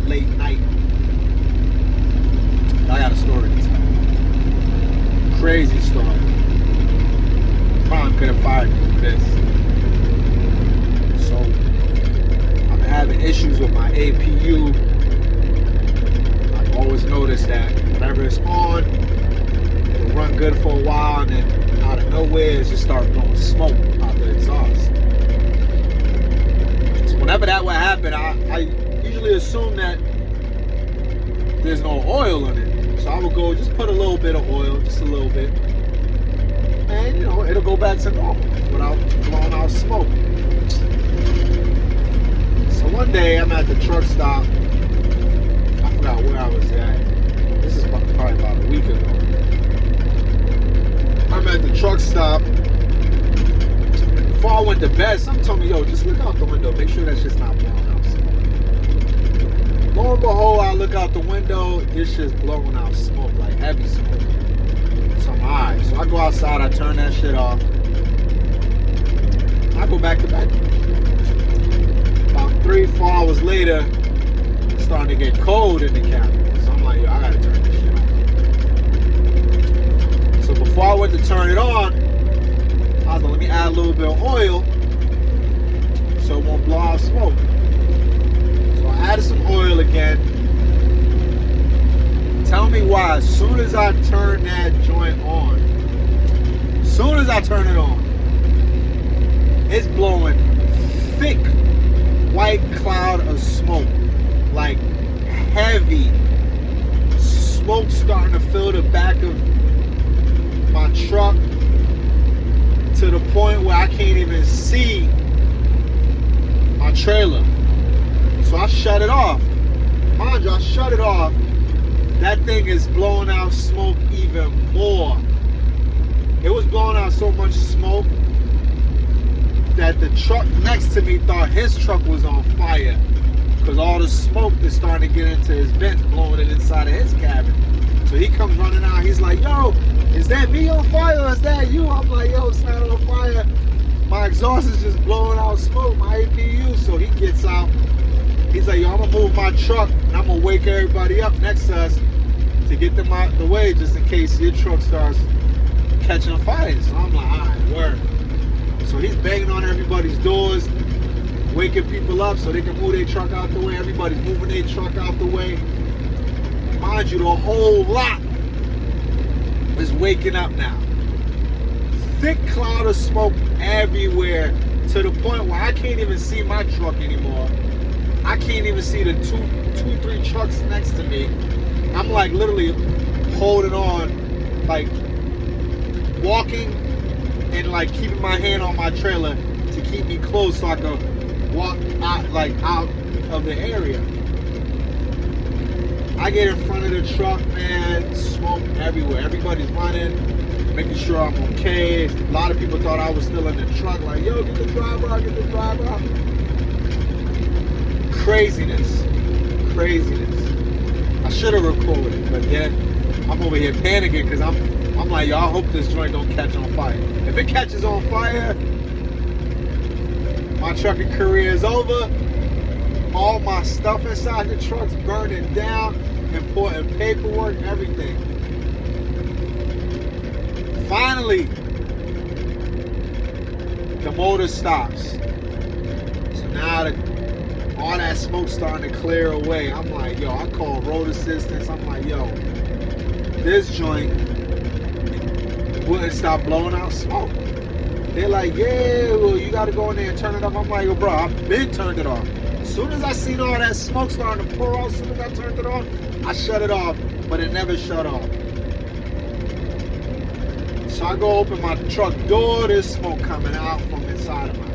late night. I got a story to tell. Crazy story. Prime could have fired me for this. So I'm having issues with my APU. I've always noticed that whenever it's on, it'll run good for a while, and then out of nowhere, it just starts blowing smoke out the exhaust. So whenever that would happen, I usually assume that there's no oil in it. So I would go, just put a little bit of oil, just a little bit. And, you know, it'll go back to normal without blowing out smoke. So one day, I'm at the truck stop. I forgot where I was at. This is probably about a week ago. I'm at the truck stop. Before I went to bed, someone told me, yo, just look out the window. Make sure that shit's not blowing out smoke. Lo and behold, I look out the window. This shit's blowing out smoke, like heavy smoke. So I'm alright. So I go outside. I turn that shit off. I go back to bed. About 3-4 hours later, it's starting to get cold in the cabin. So I'm like, yo, I gotta turn this shit off. So before I went to turn it on, I was like, let me add a little bit of oil so it won't blow out smoke. So I added some oil again. Tell me why, as soon as I turn that joint on, as soon as I turn it on, it's blowing thick white cloud of smoke, like heavy smoke starting to fill the back of my truck to the point where I can't even see my trailer. So I shut it off. Mind you, I shut it off. That thing is blowing out smoke even more. It was blowing out so much smoke that the truck next to me thought his truck was on fire, because all the smoke is starting to get into his vents, blowing it inside of his cabin. So he comes running out. He's like, yo, is that me on fire or is that you? I'm like, yo, it's not on fire. My exhaust is just blowing out smoke, my APU. So he gets out. He's like, yo, I'm going to move my truck and I'm going to wake everybody up next to us to get them out the way just in case your truck starts catching fire. So I'm like, all right, word. So he's banging on everybody's doors, waking people up so they can move their truck out the way. Everybody's moving their truck out the way. Mind you, the whole lot is waking up now. Thick cloud of smoke everywhere to the point where I can't even see my truck anymore. I can't even see the two, 3 trucks next to me. I'm like literally holding on, like walking and like keeping my hand on my trailer to keep me close so I can walk out, like out of the area. I get in front of the truck, man, smoke everywhere. Everybody's running, making sure I'm okay. A lot of people thought I was still in the truck, like, yo, get the driver out, get the driver out. Craziness. I should have recorded, but then I'm over here panicking because I'm like, yo, I hope this joint don't catch on fire. If it catches on fire, my trucking career is over. All my stuff inside the truck's burning down, important paperwork, everything. Finally, the motor stops. So now all that smoke's starting to clear away. I'm like, yo, I call road assistance. I'm like, yo, this joint wouldn't stop blowing out smoke. They're like, yeah, well, you got to go in there and turn it off. I'm like, yo, bro, I've been turned it off. As soon as I seen all that smoke starting to pour out, as soon as I turned it on, I shut it off, but it never shut off. So I go open my truck door, there's smoke coming out from inside of my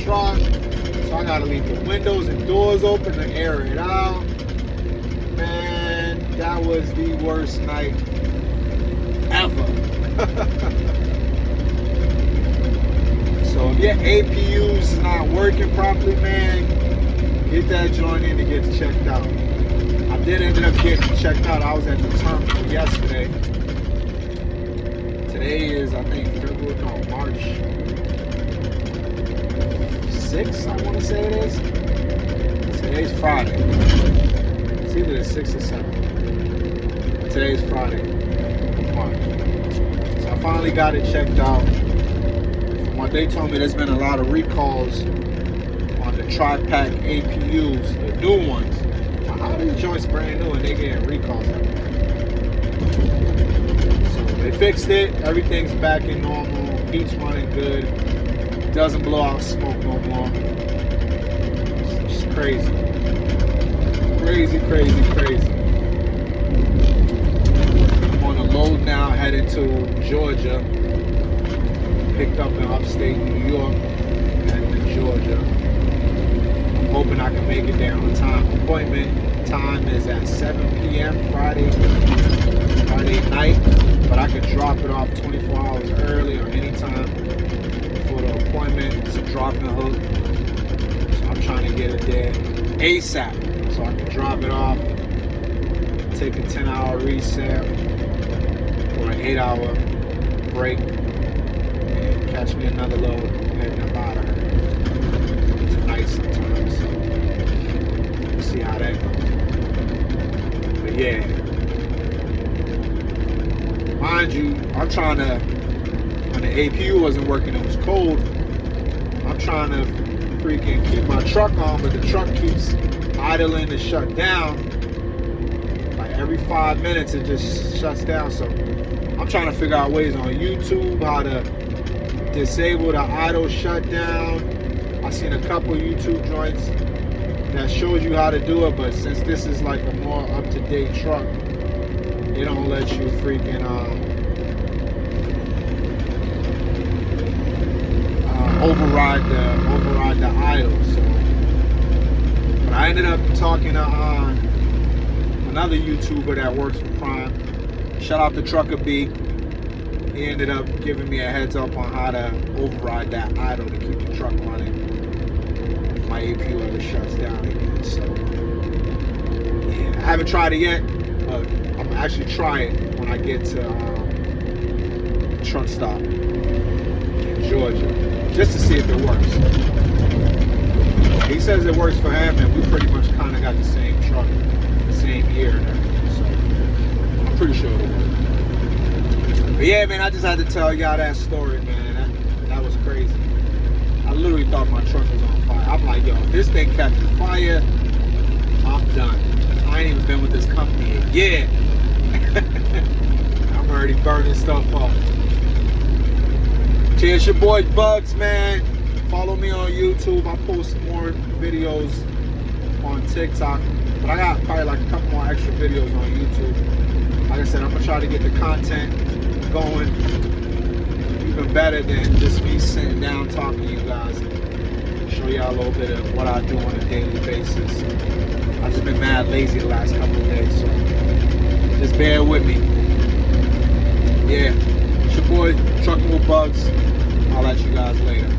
truck. So I gotta leave the windows and doors open to air it out. Man, that was the worst night ever. So if your APU's not working properly, man, get that joint in to get checked out. I did end up getting checked out. I was at the terminal yesterday. Today is, I think, March 6th, I want to say it is. So Today's Friday. It's either the 6th or 7th. Today's Friday. March. So I finally got it checked out. From what they told me, there's been a lot of recalls on the tri-pack APUs, the new ones. How are these joints brand new and they getting recalls everywhere? So they fixed it. Everything's back in normal. Heat's running good. Doesn't blow out smoke no more. It's just crazy. Crazy. I'm on a load now, headed to Georgia. Picked up in upstate New York, heading to Georgia. I'm hoping I can make it there on time. Appointment time is at 7 p.m. Friday night, but I could drop it off 24 hours early or anytime before the appointment. It's a dropping hook, so I'm trying to get it there ASAP so I can drop it off, take a 10-hour reset or an 8-hour break, and catch me another load heading up out of her. It's nice sometimes, so we'll see how that goes. But yeah, mind you, I'm trying to, when the APU wasn't working, it was cold, I'm trying to freaking keep my truck on, but the truck keeps idling and shut down. Like every 5 minutes it just shuts down. So I'm trying to figure out ways on YouTube how to disable the idle shutdown. I've seen a couple YouTube joints that shows you how to do it, but since this is like a more up-to-date truck, they don't let you freaking override the idle. So, but I ended up talking to another YouTuber that works for Prime. Shout out to Trucker B. He ended up giving me a heads up on how to override that idle to keep the truck running if my APU ever shuts down again. So yeah, I haven't tried it yet, but I'm gonna actually try it when I get to truck stop in Georgia, just to see if it works. He says it works for him, and we pretty much kind of got the same truck, the same year and everything, so I'm pretty sure it'll work. But yeah, man, I just had to tell y'all that story, man. That was crazy. I literally thought my truck was on fire. I'm like, yo, if this thing catches fire, I'm done. I ain't even been with this company a year. I'm already burning stuff up. Cheers, your boy Bugs, man. Follow me on YouTube. I post more videos on TikTok, but I got probably like a couple more extra videos on YouTube. Like I said, I'm gonna try to get the content going even better than just me sitting down talking to you guys. Show y'all a little bit of what I do on a daily basis. I've just been mad lazy the last couple of days, so just bear with me. Yeah, it's your boy Trucking with Bugs. I'll let you guys later.